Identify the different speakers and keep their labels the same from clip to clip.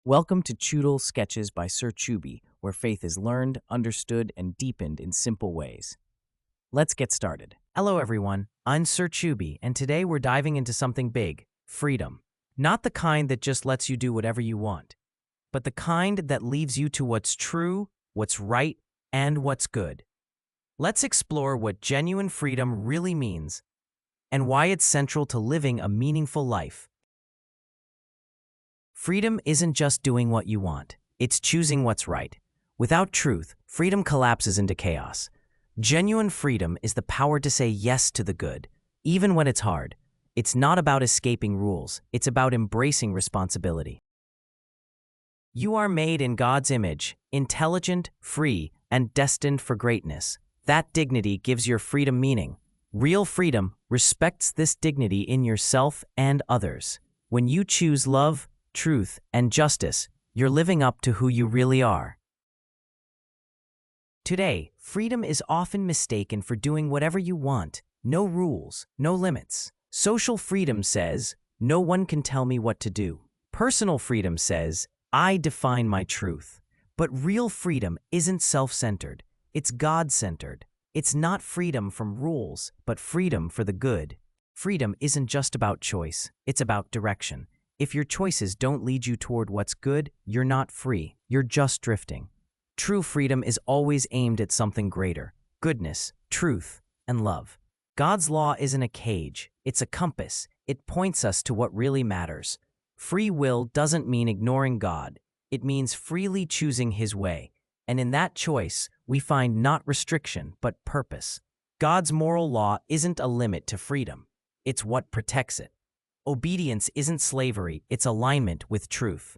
Speaker 1: Welcome to Choodle Sketches by Sir Choobie, where faith is learned, understood, and deepened in simple ways. Let's get started. Hello everyone, I'm Sir Choobie, and today we're diving into something big, freedom. Not the kind that just lets you do whatever you want, but the kind that leads you to what's true, what's right, and what's good. Let's explore what genuine freedom really means and why it's central to living a meaningful life. Freedom isn't just doing what you want, it's choosing what's right. Without truth, freedom collapses into chaos. Genuine freedom is the power to say yes to the good, even when it's hard. It's not about escaping rules, it's about embracing responsibility. You are made in God's image, intelligent, free, and destined for greatness. That dignity gives your freedom meaning. Real freedom respects this dignity in yourself and others. When you choose love, truth, and justice, you're living up to who you really are. Today, freedom is often mistaken for doing whatever you want. No rules, no limits. Social freedom says, no one can tell me what to do. Personal freedom says, I define my truth. But real freedom isn't self-centered. It's God-centered. It's not freedom from rules, but freedom for the good. Freedom isn't just about choice, it's about direction. If your choices don't lead you toward what's good, you're not free. You're just drifting. True freedom is always aimed at something greater: goodness, truth, and love. God's law isn't a cage, it's a compass. It points us to what really matters. Free will doesn't mean ignoring God. It means freely choosing His way. And in that choice, we find not restriction, but purpose. God's moral law isn't a limit to freedom. It's what protects it. Obedience isn't slavery, it's alignment with truth.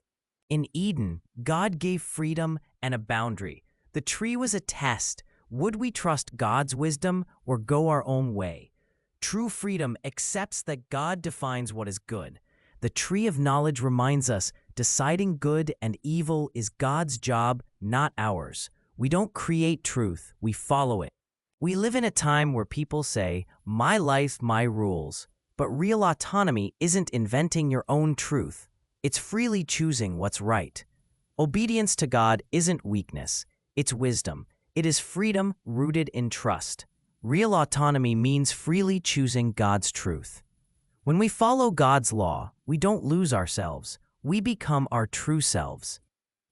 Speaker 1: In Eden, God gave freedom and a boundary. The tree was a test. Would we trust God's wisdom or go our own way? True freedom accepts that God defines what is good. The tree of knowledge reminds us deciding good and evil is God's job, not ours. We don't create truth, we follow it. We live in a time where people say, my life, my rules. But real autonomy isn't inventing your own truth. It's freely choosing what's right. Obedience to God isn't weakness. It's wisdom. It is freedom rooted in trust. Real autonomy means freely choosing God's truth. When we follow God's law, we don't lose ourselves. We become our true selves.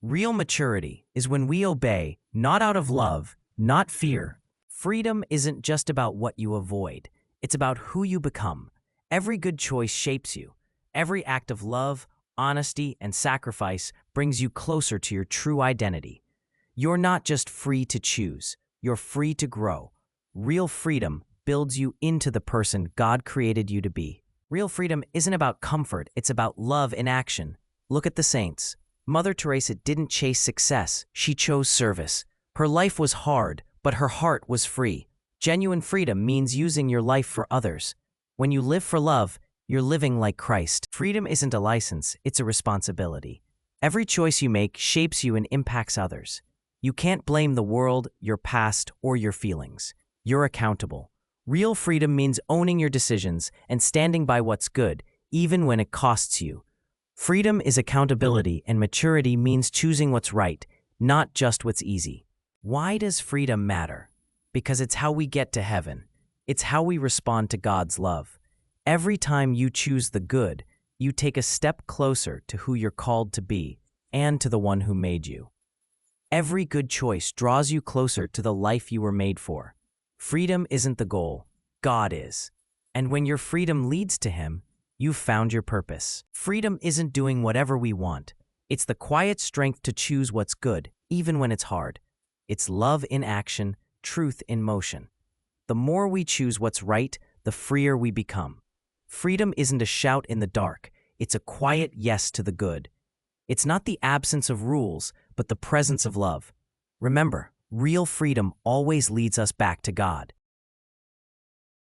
Speaker 1: Real maturity is when we obey, not out of love, not fear. Freedom isn't just about what you avoid. It's about who you become. Every good choice shapes you. Every act of love, honesty, and sacrifice brings you closer to your true identity. You're not just free to choose, you're free to grow. Real freedom builds you into the person God created you to be. Real freedom isn't about comfort, it's about love in action. Look at the saints. Mother Teresa didn't chase success, she chose service. Her life was hard, but her heart was free. Genuine freedom means using your life for others. When you live for love, you're living like Christ. Freedom isn't a license, it's a responsibility. Every choice you make shapes you and impacts others. You can't blame the world, your past, or your feelings. You're accountable. Real freedom means owning your decisions and standing by what's good, even when it costs you. Freedom is accountability, and maturity means choosing what's right, not just what's easy. Why does freedom matter? Because it's how we get to heaven. It's how we respond to God's love. Every time you choose the good, you take a step closer to who you're called to be and to the one who made you. Every good choice draws you closer to the life you were made for. Freedom isn't the goal, God is. And when your freedom leads to Him, you've found your purpose. Freedom isn't doing whatever we want. It's the quiet strength to choose what's good, even when it's hard. It's love in action, truth in motion. The more we choose what's right, the freer we become. Freedom isn't a shout in the dark, it's a quiet yes to the good. It's not the absence of rules, but the presence of love. Remember, real freedom always leads us back to God.